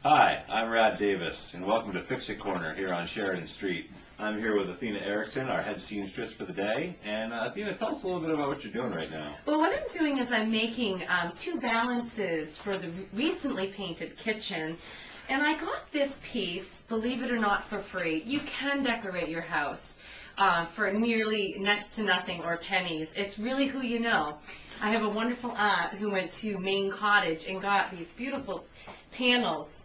Hi, I'm Rhad Davis, and welcome to Fix It Corner here on Sheridan Street. I'm here with Athena Erickson, our head seamstress for the day. And Athena, tell us a little bit about what you're doing right now. Well, what I'm doing is I'm making two valances for the recently painted kitchen. And I got this piece, believe it or not, for free. You can decorate your house for nearly next to nothing or pennies. It's really who you know. I have a wonderful aunt who went to Maine Cottage and got these beautiful panels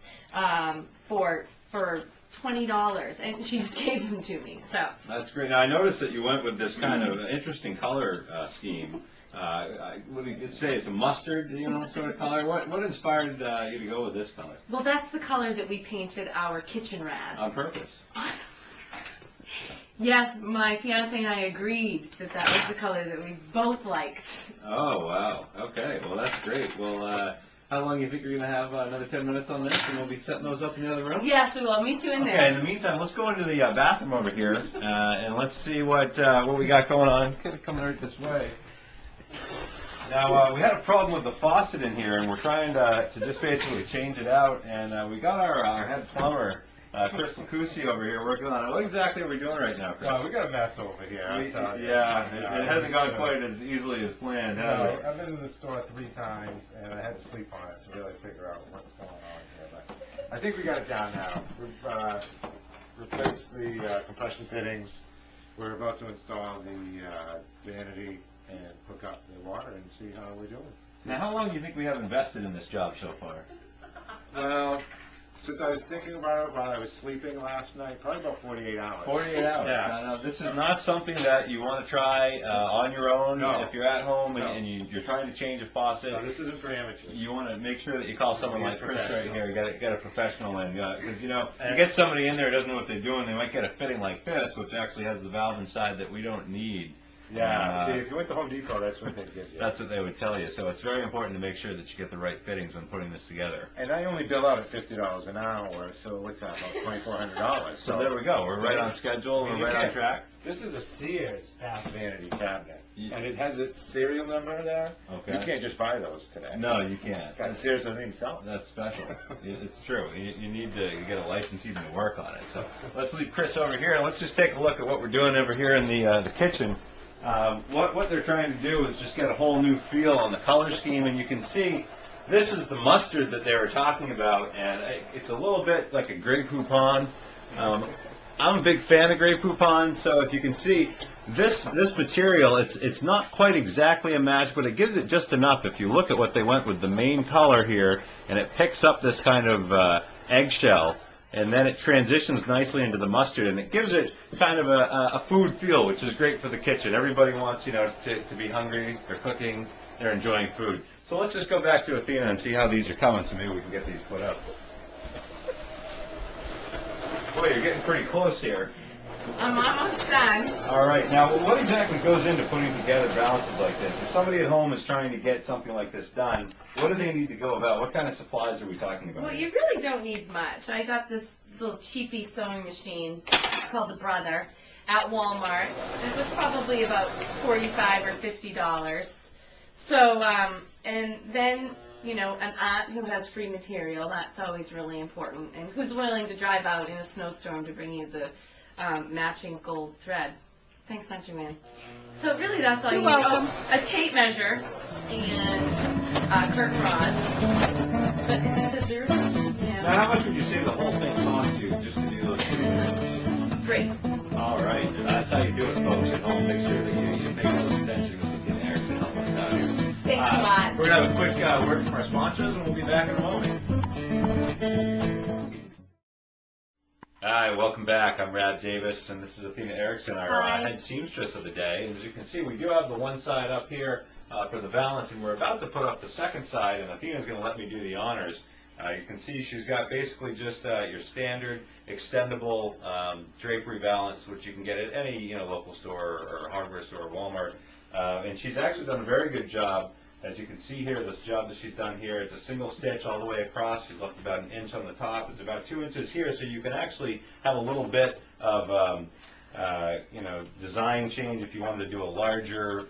for $20, and she just gave them to me. So That's great. Now, I noticed that you went with this kind of interesting color scheme. What do you say? It's a mustard, sort of color. What inspired you to go with this color? well, that's the color that we painted our kitchen Rhad. On purpose. Yes, my fiance and I agreed that that was the color that we both liked. Oh, wow. Okay. Well, that's great. Well, how long do you think you're going to have? Another 10 minutes on this, and we'll be setting those up in the other room? Yes, we will. Meet you in Okay, there. in the meantime, let's go into the bathroom over here, and let's see what we got going on. Kind of coming right this way. Now, we had a problem with the faucet in here, and we're trying to just basically change it out, and we got our head plumber, Chris Lacusi, over here working on it. What exactly are we doing right now, Chris? Well, we got a mess over here. It hasn't gone quite as easily as planned, has No, it? I've been to the store 3 times, and I had to sleep on it to really figure out what's going on here. But I think we got it down now. We've replaced the compression fittings. We're about to install the vanity and hook up the water and see how we're doing. Now, how long do you think we have invested in this job so far? Well, since I was thinking about it while I was sleeping last night, probably about 48 hours. 48 hours. Yeah. Now, this is not something that you want to try on your own. No. If you're at home No. and you're trying to change a faucet. So this isn't for amateurs. You want to make sure that you call someone Be a like Chris right professional. here. Get a professional in, because you get somebody in there who doesn't know what they're doing. They might get a fitting like this, which actually has the valve inside that we don't need. Yeah. See, if you went to Home Depot, that's what they'd give you. That's what they would tell you. So it's very important to make sure that you get the right fittings when putting this together. And I only bill out at $50 an hour, so what's that, about $2,400? So there we go. We're right on schedule. We're right on track. This is a Sears bath vanity cabinet, Yeah. and it has its serial number there. Okay. You can't just buy those today. No, you can't. God, Sears doesn't even sell them. That's special. It's true. You need to get a license even to work on it. So let's leave Chris over here, and let's just take a look at what we're doing over here in the kitchen. What they're trying to do is just get a whole new feel on the color scheme, and you can see this is the mustard that they were talking about, and it's a little bit like a Grey Poupon. I'm a big fan of Grey Poupon, so if you can see this material, it's not quite exactly a match, but it gives it just enough. If you look at what they went with the main color here, and it picks up this kind of eggshell, and then it transitions nicely into the mustard, and it gives it kind of a food feel, which is great for the kitchen. Everybody wants, to be hungry, they're cooking, they're enjoying food. So let's just go back to Athena and see how these are coming, so maybe we can get these put up. Boy, you're getting pretty close here. I'm almost done. All right, now what exactly goes into putting together balances like this? If somebody at home is trying to get something like this done, what do they need to go about? What kind of supplies are we talking about? Well, you really don't need much. I got this little cheapy sewing machine called the Brother at Walmart. It was probably about $45 or $50. So, and then, an aunt who has free material, that's always really important, and who's willing to drive out in a snowstorm to bring you the matching gold thread. Thanks, Auntie Man. So really that's all you need. Oh, a tape measure and curtain rods. But the scissors. Now, how much would you say the whole thing cost you just to do those two? Great. All right, and that's how you do it, folks, at home. Make sure that you pay close attention to Athena Erickson helping us out here. Thanks a lot. We're going to have a quick word from our sponsors, and we'll be back in a moment. Hi, welcome back. I'm Rhad Davis, and this is Athena Erickson, our head seamstress of the day. And as you can see, we do have the one side up here for the valance, and we're about to put up the second side, and Athena's going to let me do the honors. You can see she's got basically just your standard extendable drapery valance, which you can get at any local store or hardware store or Walmart. And she's actually done a very good job. As you can see here, this job that she's done here, it's a single stitch all the way across. She's left about 1 inch on the top. It's about 2 inches here, so you can actually have a little bit of design change if you wanted to do a larger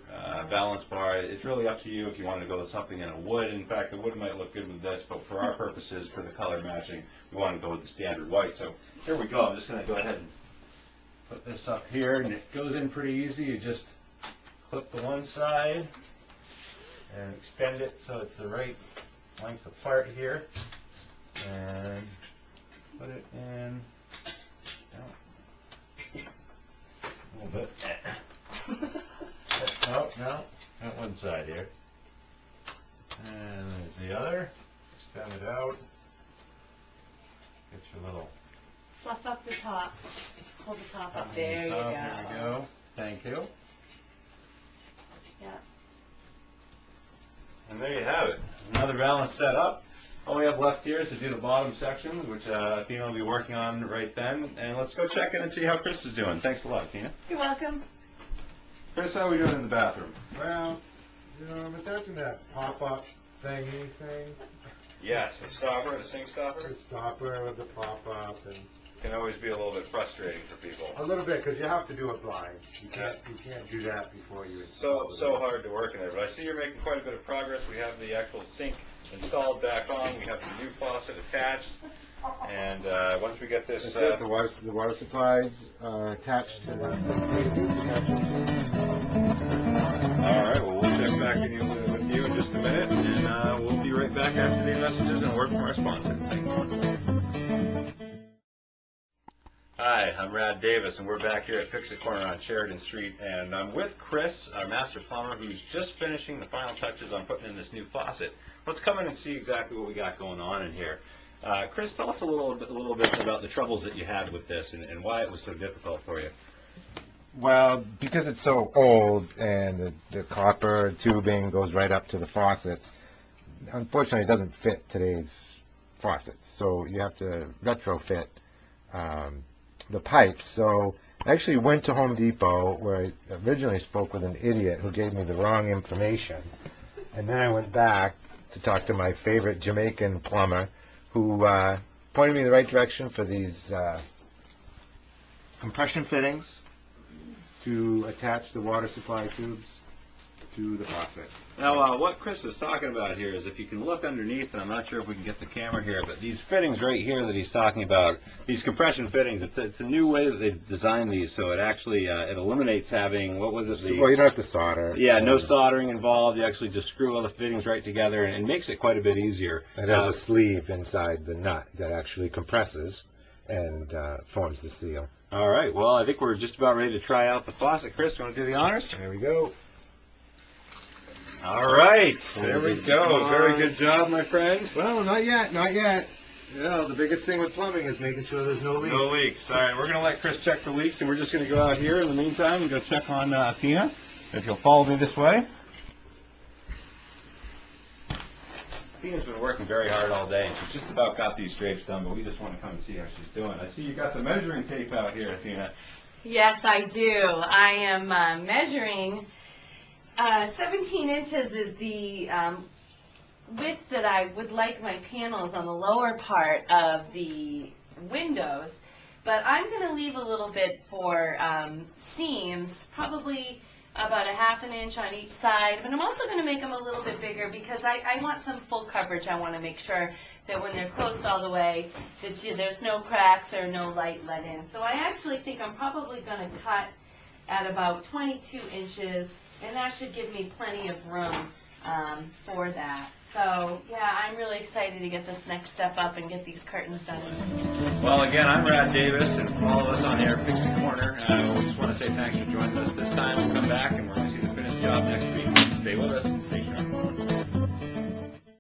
balance bar. It's really up to you if you wanted to go with something in a wood. In fact, the wood might look good with this, but for our purposes, for the color matching, we want to go with the standard white. So here we go. I'm just going to go ahead and put this up here, and it goes in pretty easy. You just clip the one side and extend it so it's the right length apart here, and put it in a little bit. No, not one side here. And there's the other. Extend it out. Get your little Fluff up the top. Hold the top up. There you go. There we go. Thank you. Yeah. And there you have it. Another balance set up. All we have left here is to do the bottom section, which Athena will be working on right then. And let's go check in and see how Chris is doing. Thanks a lot, Athena. You're welcome. Chris, how are we doing in the bathroom? Well, I'm attaching that pop-up thingy thing. Yes, the stopper, the sink stopper. The stopper with the pop-up, and Can always be a little bit frustrating for people. a little bit, because you have to do it blind. You can't do that before you install So hard to work in there. But I see you're making quite a bit of progress. We have the actual sink installed back on. We have the new faucet attached. And once we get this... That's it. The water supplies are attached to the All right, well, we'll check back with you in just a minute, and we'll be right back after these messages and a word from our sponsor. Thank you. Hi, I'm Rhad Davis, and we're back here at Fix-It Corner on Sheridan Street, and I'm with Chris, our master plumber, who's just finishing the final touches on putting in this new faucet. Let's come in and see exactly what we got going on in here. Chris, tell us a little bit about the troubles that you had with this and why it was so difficult for you. Well, because it's so old and the copper tubing goes right up to the faucets, unfortunately it doesn't fit today's faucets. So you have to retrofit the pipes. So I actually went to Home Depot, where I originally spoke with an idiot who gave me the wrong information. And then I went back to talk to my favorite Jamaican plumber, who pointed me in the right direction for these compression fittings to attach the water supply tubes to the faucet. Now, what Chris is talking about here is, if you can look underneath, and I'm not sure if we can get the camera here, but these fittings right here that he's talking about, these compression fittings, it's a new way that they've designed these, so it actually it eliminates having, what was it? Well, you don't have to solder. Yeah, no soldering involved. You actually just screw all the fittings right together, and it makes it quite a bit easier. It has a sleeve inside the nut that actually compresses and forms the seal. All right, well, I think we're just about ready to try out the faucet. Chris, you want to do the honors? There we go. All right, there we go. Very good job, my friend. Well, not yet, not yet. You know, the biggest thing with plumbing is making sure there's no leaks. No leaks. All right, we're going to let Chris check the leaks, and we're just going to go out here in the meantime and go check on Athena. If you'll follow me this way. Athena's been working very hard all day, and she's just about got these drapes done, but we just want to come and see how she's doing. I see you got the measuring tape out here, Athena. Yes, I do. I am measuring. 17 inches is the width that I would like my panels on the lower part of the windows, but I'm going to leave a little bit for seams, probably about a ½ an inch on each side, but I'm also going to make them a little bit bigger because I want some full coverage. I want to make sure that when they're closed all the way, that there's no cracks or no light let in. So I actually think I'm probably going to cut at about 22 inches, and that should give me plenty of room for that. So, yeah, I'm really excited to get this next step up and get these curtains done. Well, again, I'm Rhad Davis, and from all of us on here, Fix It Corner, we just want to say thanks for joining us this time. We'll come back, and we're going to see the finished job next week. Stay with us and stay sharp.